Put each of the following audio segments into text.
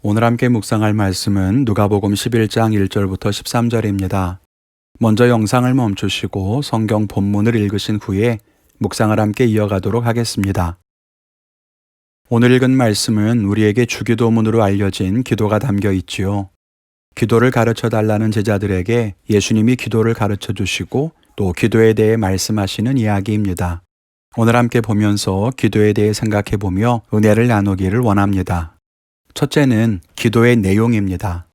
오늘 함께 묵상할 말씀은 누가복음 11장 1절부터 13절입니다. 먼저 영상을 멈추시고 성경 본문을 읽으신 후에 묵상을 함께 이어가도록 하겠습니다. 오늘 읽은 말씀은 우리에게 주기도문으로 알려진 기도가 담겨 있지요. 기도를 가르쳐 달라는 제자들에게 예수님이 기도를 가르쳐 주시고 또 기도에 대해 말씀하시는 이야기입니다. 오늘 함께 보면서 기도에 대해 생각해 보며 은혜를 나누기를 원합니다. 첫째는 기도의 내용입니다.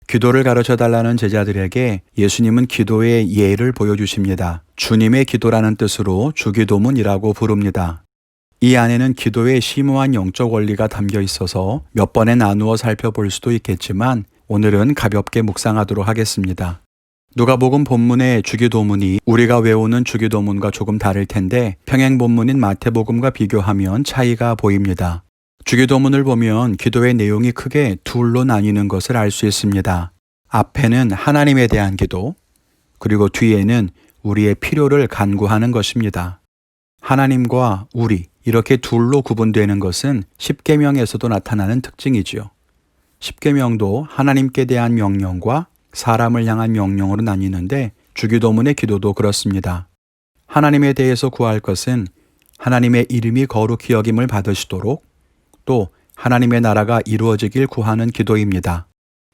기도를 가르쳐 달라는 제자들에게 예수님은 기도의 예를 보여주십니다. 주님의 기도라는 뜻으로 주기도문이라고 부릅니다. 이 안에는 기도의 심오한 영적 원리가 담겨 있어서 몇 번에 나누어 살펴볼 수도 있겠지만 오늘은 가볍게 묵상하도록 하겠습니다. 누가복음 본문의 주기도문이 우리가 외우는 주기도문과 조금 다를 텐데 평행 본문인 마태복음과 비교하면 차이가 보입니다. 주기도문을 보면 기도의 내용이 크게 둘로 나뉘는 것을 알 수 있습니다. 앞에는 하나님에 대한 기도, 그리고 뒤에는 우리의 필요를 간구하는 것입니다. 하나님과 우리 이렇게 둘로 구분되는 것은 십계명에서도 나타나는 특징이지요. 십계명도 하나님께 대한 명령과 사람을 향한 명령으로 나뉘는데 주기도문의 기도도 그렇습니다. 하나님에 대해서 구할 것은 하나님의 이름이 거룩히 여김을 받으시도록 또 하나님의 나라가 이루어지길 구하는 기도입니다.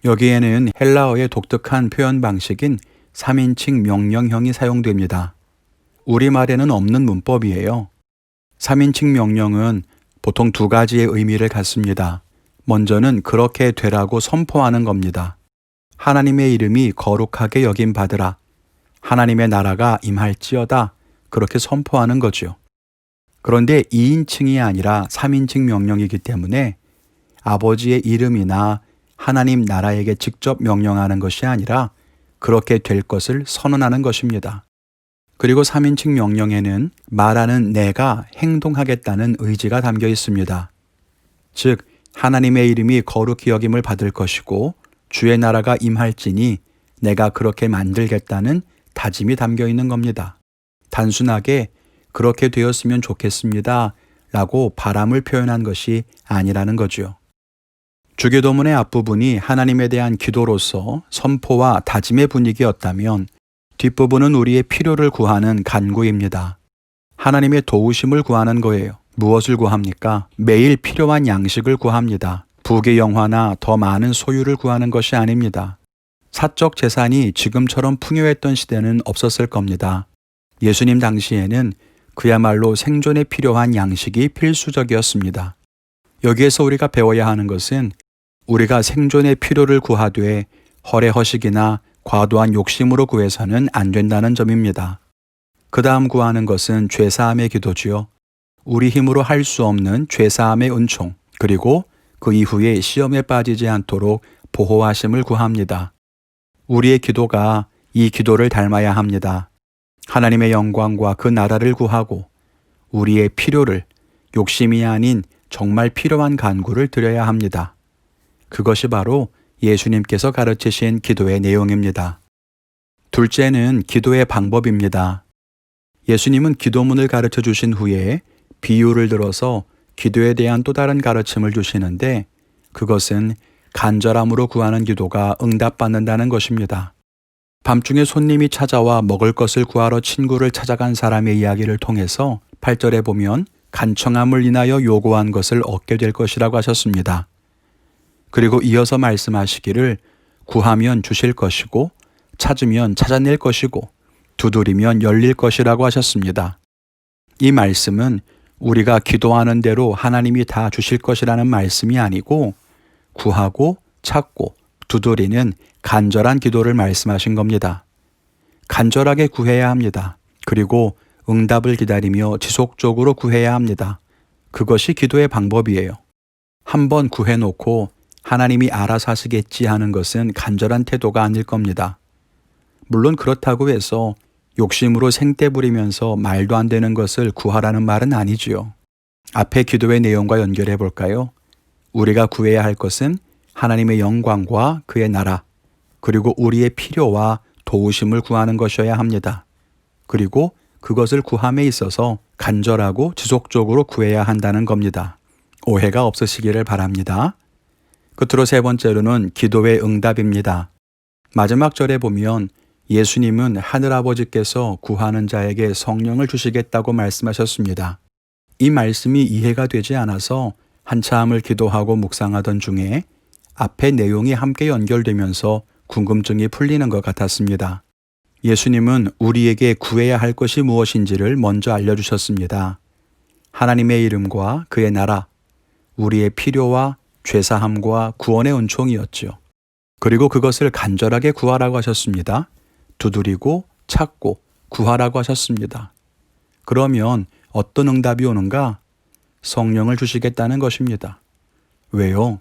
여기에는 헬라어의 독특한 표현 방식인 3인칭 명령형이 사용됩니다. 우리말에는 없는 문법이에요. 3인칭 명령은 보통 두 가지의 의미를 갖습니다. 먼저는 그렇게 되라고 선포하는 겁니다. 하나님의 이름이 거룩하게 여김 받으라. 하나님의 나라가 임할지어다. 그렇게 선포하는 거죠. 그런데 2인칭이 아니라 3인칭 명령이기 때문에 아버지의 이름이나 하나님 나라에게 직접 명령하는 것이 아니라 그렇게 될 것을 선언하는 것입니다. 그리고 3인칭 명령에는 말하는 내가 행동하겠다는 의지가 담겨 있습니다. 즉 하나님의 이름이 거룩히 여김을 받을 것이고 주의 나라가 임할지니 내가 그렇게 만들겠다는 다짐이 담겨 있는 겁니다. 단순하게 그렇게 되었으면 좋겠습니다 라고 바람을 표현한 것이 아니라는 거죠. 주기도문의 앞부분이 하나님에 대한 기도로서 선포와 다짐의 분위기였다면 뒷부분은 우리의 필요를 구하는 간구입니다. 하나님의 도우심을 구하는 거예요. 무엇을 구합니까? 매일 필요한 양식을 구합니다. 부귀 영화나 더 많은 소유를 구하는 것이 아닙니다. 사적 재산이 지금처럼 풍요했던 시대는 없었을 겁니다. 예수님 당시에는 그야말로 생존에 필요한 양식이 필수적이었습니다. 여기에서 우리가 배워야 하는 것은 우리가 생존의 필요를 구하되 허례허식이나 과도한 욕심으로 구해서는 안 된다는 점입니다. 그 다음 구하는 것은 죄사함의 기도지요. 우리 힘으로 할 수 없는 죄사함의 은총, 그리고 그 이후에 시험에 빠지지 않도록 보호하심을 구합니다. 우리의 기도가 이 기도를 닮아야 합니다. 하나님의 영광과 그 나라를 구하고 우리의 필요를 욕심이 아닌 정말 필요한 간구를 드려야 합니다. 그것이 바로 예수님께서 가르치신 기도의 내용입니다. 둘째는 기도의 방법입니다. 예수님은 기도문을 가르쳐 주신 후에 비유를 들어서 기도에 대한 또 다른 가르침을 주시는데 그것은 간절함으로 구하는 기도가 응답받는다는 것입니다. 밤중에 손님이 찾아와 먹을 것을 구하러 친구를 찾아간 사람의 이야기를 통해서 8절에 보면 간청함을 인하여 요구한 것을 얻게 될 것이라고 하셨습니다. 그리고 이어서 말씀하시기를 구하면 주실 것이고 찾으면 찾아낼 것이고 두드리면 열릴 것이라고 하셨습니다. 이 말씀은 우리가 기도하는 대로 하나님이 다 주실 것이라는 말씀이 아니고 구하고 찾고 두드리는 간절한 기도를 말씀하신 겁니다. 간절하게 구해야 합니다. 그리고 응답을 기다리며 지속적으로 구해야 합니다. 그것이 기도의 방법이에요. 한번 구해놓고 하나님이 알아서 하시겠지 하는 것은 간절한 태도가 아닐 겁니다. 물론 그렇다고 해서 욕심으로 생떼 부리면서 말도 안 되는 것을 구하라는 말은 아니지요. 앞에 기도의 내용과 연결해 볼까요? 우리가 구해야 할 것은 하나님의 영광과 그의 나라, 그리고 우리의 필요와 도우심을 구하는 것이어야 합니다. 그리고 그것을 구함에 있어서 간절하고 지속적으로 구해야 한다는 겁니다. 오해가 없으시기를 바랍니다. 끝으로 세 번째로는 기도의 응답입니다. 마지막 절에 보면 예수님은 하늘아버지께서 구하는 자에게 성령을 주시겠다고 말씀하셨습니다. 이 말씀이 이해가 되지 않아서 한참을 기도하고 묵상하던 중에 앞의 내용이 함께 연결되면서 궁금증이 풀리는 것 같았습니다. 예수님은 우리에게 구해야 할 것이 무엇인지를 먼저 알려주셨습니다. 하나님의 이름과 그의 나라, 우리의 필요와 죄사함과 구원의 은총이었지요. 그리고 그것을 간절하게 구하라고 하셨습니다. 두드리고 찾고 구하라고 하셨습니다. 그러면 어떤 응답이 오는가? 성령을 주시겠다는 것입니다. 왜요?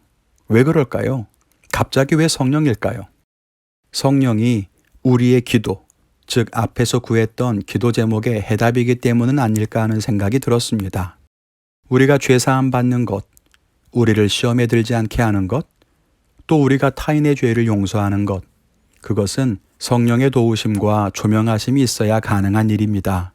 왜 그럴까요? 갑자기 왜 성령일까요? 성령이 우리의 기도, 즉 앞에서 구했던 기도 제목의 해답이기 때문은 아닐까 하는 생각이 들었습니다. 우리가 죄사함 받는 것, 우리를 시험에 들지 않게 하는 것, 또 우리가 타인의 죄를 용서하는 것, 그것은 성령의 도우심과 조명하심이 있어야 가능한 일입니다.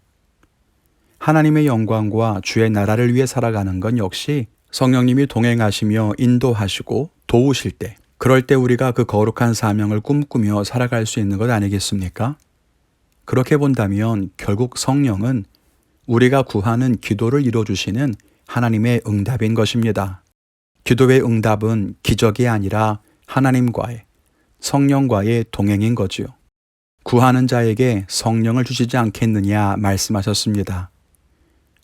하나님의 영광과 주의 나라를 위해 살아가는 건 역시 성령님이 동행하시며 인도하시고 도우실 때, 그럴 때 우리가 그 거룩한 사명을 꿈꾸며 살아갈 수 있는 것 아니겠습니까? 그렇게 본다면 결국 성령은 우리가 구하는 기도를 이루어주시는 하나님의 응답인 것입니다. 기도의 응답은 기적이 아니라 하나님과의, 성령과의 동행인 거지요. 구하는 자에게 성령을 주시지 않겠느냐 말씀하셨습니다.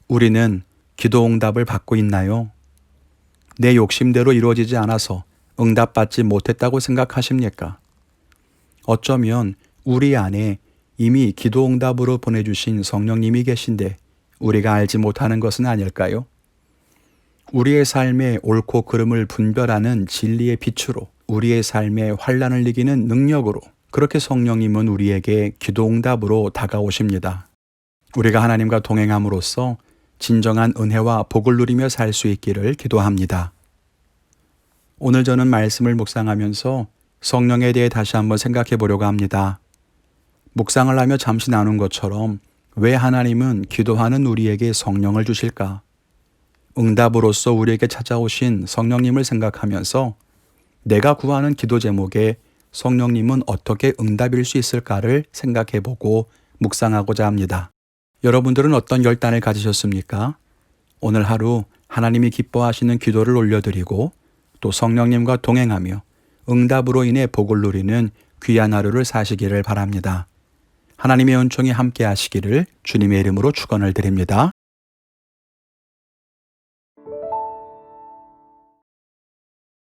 우리는 기도 응답을 받고 있나요? 내 욕심대로 이루어지지 않아서 응답받지 못했다고 생각하십니까? 어쩌면 우리 안에 이미 기도 응답으로 보내주신 성령님이 계신데 우리가 알지 못하는 것은 아닐까요? 우리의 삶의 옳고 그름을 분별하는 진리의 빛으로, 우리의 삶의 환난을 이기는 능력으로, 그렇게 성령님은 우리에게 기도 응답으로 다가오십니다. 우리가 하나님과 동행함으로써 진정한 은혜와 복을 누리며 살 수 있기를 기도합니다. 오늘 저는 말씀을 묵상하면서 성령에 대해 다시 한번 생각해 보려고 합니다. 묵상을 하며 잠시 나눈 것처럼 왜 하나님은 기도하는 우리에게 성령을 주실까? 응답으로서 우리에게 찾아오신 성령님을 생각하면서 내가 구하는 기도 제목에 성령님은 어떻게 응답일 수 있을까를 생각해 보고 묵상하고자 합니다. 여러분들은 어떤 결단을 가지셨습니까? 오늘 하루 하나님이 기뻐하시는 기도를 올려드리고 또 성령님과 동행하며 응답으로 인해 복을 누리는 귀한 하루를 사시기를 바랍니다. 하나님의 은총이 함께 하시기를 주님의 이름으로 축원을 드립니다.